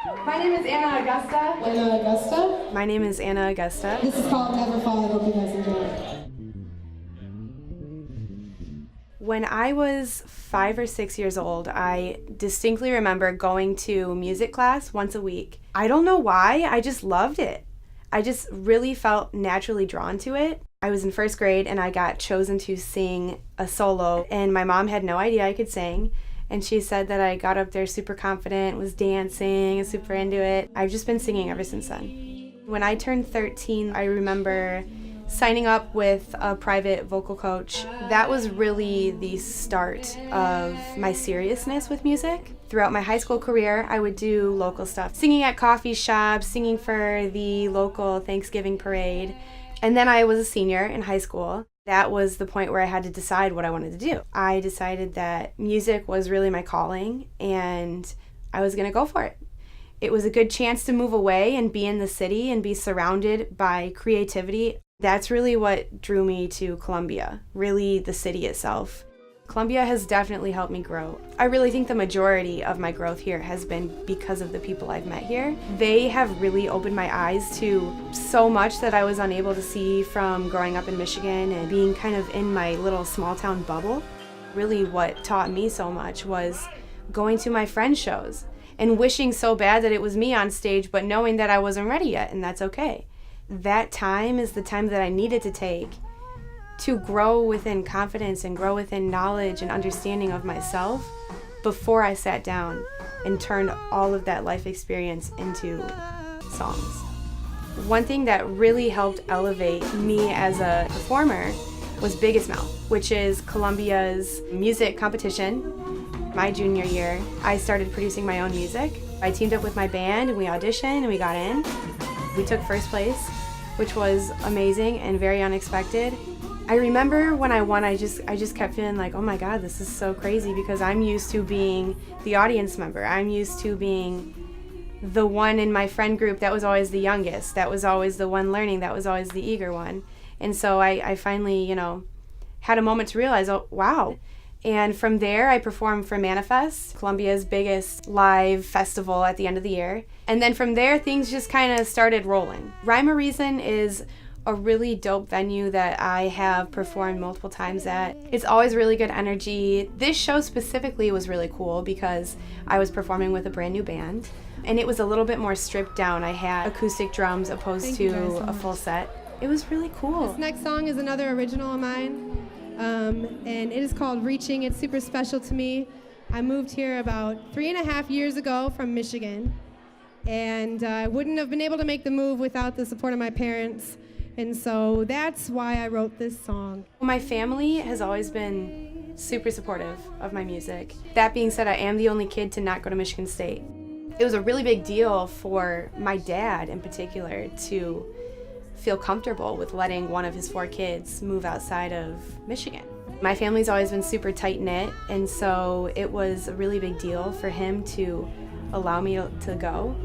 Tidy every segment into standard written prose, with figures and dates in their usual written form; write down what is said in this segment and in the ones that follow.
My name is Anna Agosta. Anna Agosta. My name is Anna Agosta. This is called Never Fall. I hope you guys enjoy it. When I was 5 or 6 years old, I distinctly remember going to music class once a week. I don't know why, I just loved it. I just really felt naturally drawn to it. I was in first grade and I got chosen to sing a solo, and my mom had no idea I could sing. And she said that I got up there super confident, was dancing, super into it. I've just been singing ever since then. When I turned 13, I remember signing up with a private vocal coach. That was really the start of my seriousness with music. Throughout my high school career, I would do local stuff, singing at coffee shops, singing for the local Thanksgiving parade. And then I was a senior in high school. That was the point where I had to decide what I wanted to do. I decided that music was really my calling and I was gonna go for it. It was a good chance to move away and be in the city and be surrounded by creativity. That's really what drew me to Columbia, really the city itself. Columbia has definitely helped me grow. I really think the majority of my growth here has been because of the people I've met here. They have really opened my eyes to so much that I was unable to see from growing up in Michigan and being kind of in my little small town bubble. Really what taught me so much was going to my friends' shows and wishing so bad that it was me on stage, but knowing that I wasn't ready yet, and that's okay. That time is the time that I needed to take to grow within confidence and grow within knowledge and understanding of myself before I sat down and turned all of that life experience into songs. One thing that really helped elevate me as a performer was Biggest Mouth, which is Columbia's music competition. My junior year, I started producing my own music. I teamed up with my band and we auditioned and we got in. We took first place, which was amazing and very unexpected. I remember when I won, I just kept feeling like, oh my God, this is so crazy, because I'm used to being the audience member. I'm used to being the one in my friend group that was always the youngest, that was always the one learning, that was always the eager one. And so I finally, had a moment to realize, oh, wow. And from there, I performed for Manifest, Columbia's biggest live festival at the end of the year. And then from there, things just kind of started rolling. Rhyme or Reason is a really dope venue that I have performed multiple times at. It's always really good energy. This show specifically was really cool because I was performing with a brand new band, and it was a little bit more stripped down. I had acoustic drums opposed to a full set. It was really cool. This next song is another original of mine, and it is called Reaching. It's super special to me. I moved here about 3.5 years ago from Michigan, and I wouldn't have been able to make the move without the support of my parents. And so that's why I wrote this song. My family has always been super supportive of my music. That being said, I am the only kid to not go to Michigan State. It was a really big deal for my dad in particular to feel comfortable with letting one of his 4 kids move outside of Michigan. My family's always been super tight-knit, and so it was a really big deal for him to allow me to go.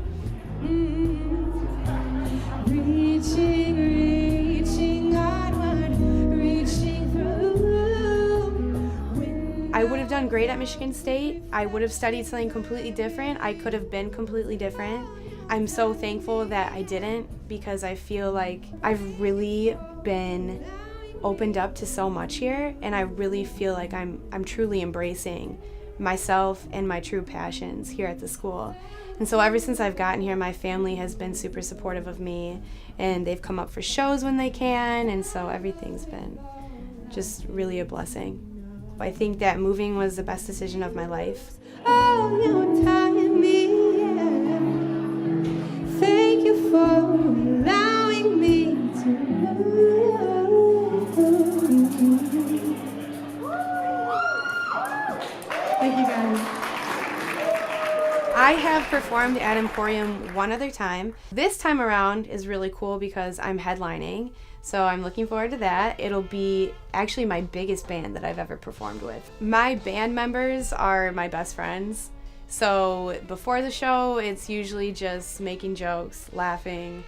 I would have done great at Michigan State. I would have studied something completely different. I could have been completely different. I'm so thankful that I didn't, because I feel like I've really been opened up to so much here, and I really feel like I'm truly embracing myself and my true passions here at the school. And so ever since I've gotten here, my family has been super supportive of me, and they've come up for shows when they can, and so everything's been just really a blessing. I think that moving was the best decision of my life. Oh, you're tying me, yeah. Thank you for allowing me to love. Thank you, guys. I have performed at Emporium one other time. This time around is really cool because I'm headlining, so I'm looking forward to that. It'll be actually my biggest band that I've ever performed with. My band members are my best friends, so before the show, it's usually just making jokes, laughing,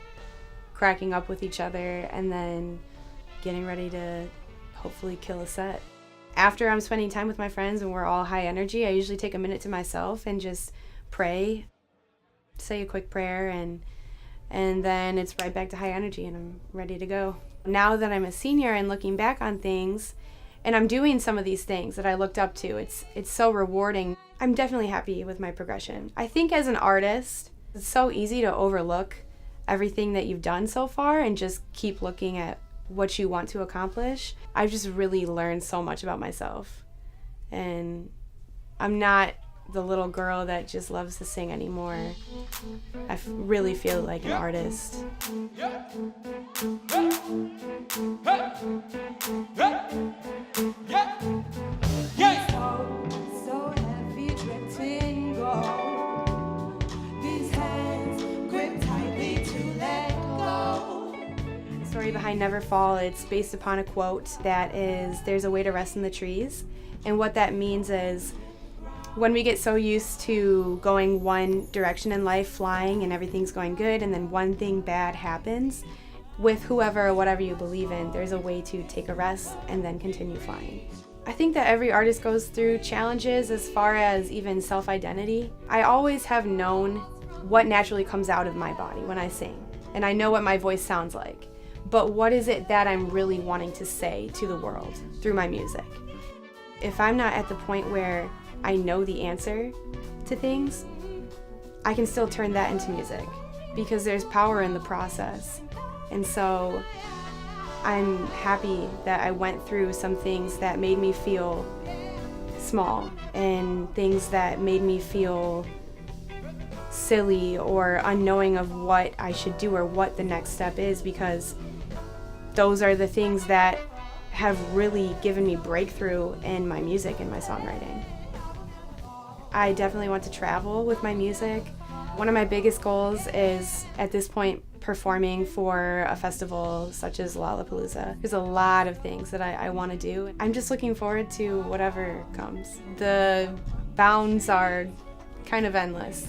cracking up with each other, and then getting ready to hopefully kill a set. After I'm spending time with my friends and we're all high energy, I usually take a minute to myself and just pray, say a quick prayer, and then it's right back to high energy, and I'm ready to go. Now that I'm a senior and looking back on things, and I'm doing some of these things that I looked up to, it's so rewarding. I'm definitely happy with my progression. I think as an artist, it's so easy to overlook everything that you've done so far and just keep looking at what you want to accomplish. I've just really learned so much about myself. And I'm not the little girl that just loves to sing anymore. I really feel like an artist. So heavy, drifting gold. These hands grip tightly to let go. The story behind Never Fall, it's based upon a quote that is, "There's a way to rest in the trees." And what that means is, when we get so used to going one direction in life, flying, and everything's going good, and then one thing bad happens, with whoever or whatever you believe in, there's a way to take a rest and then continue flying. I think that every artist goes through challenges as far as even self-identity. I always have known what naturally comes out of my body when I sing, and I know what my voice sounds like. But what is it that I'm really wanting to say to the world through my music? If I'm not at the point where I know the answer to things, I can still turn that into music because there's power in the process. And so I'm happy that I went through some things that made me feel small and things that made me feel silly or unknowing of what I should do or what the next step is, because those are the things that have really given me breakthrough in my music and my songwriting. I definitely want to travel with my music. One of my biggest goals is, at this point, performing for a festival such as Lollapalooza. There's a lot of things that I want to do. I'm just looking forward to whatever comes. The bounds are kind of endless.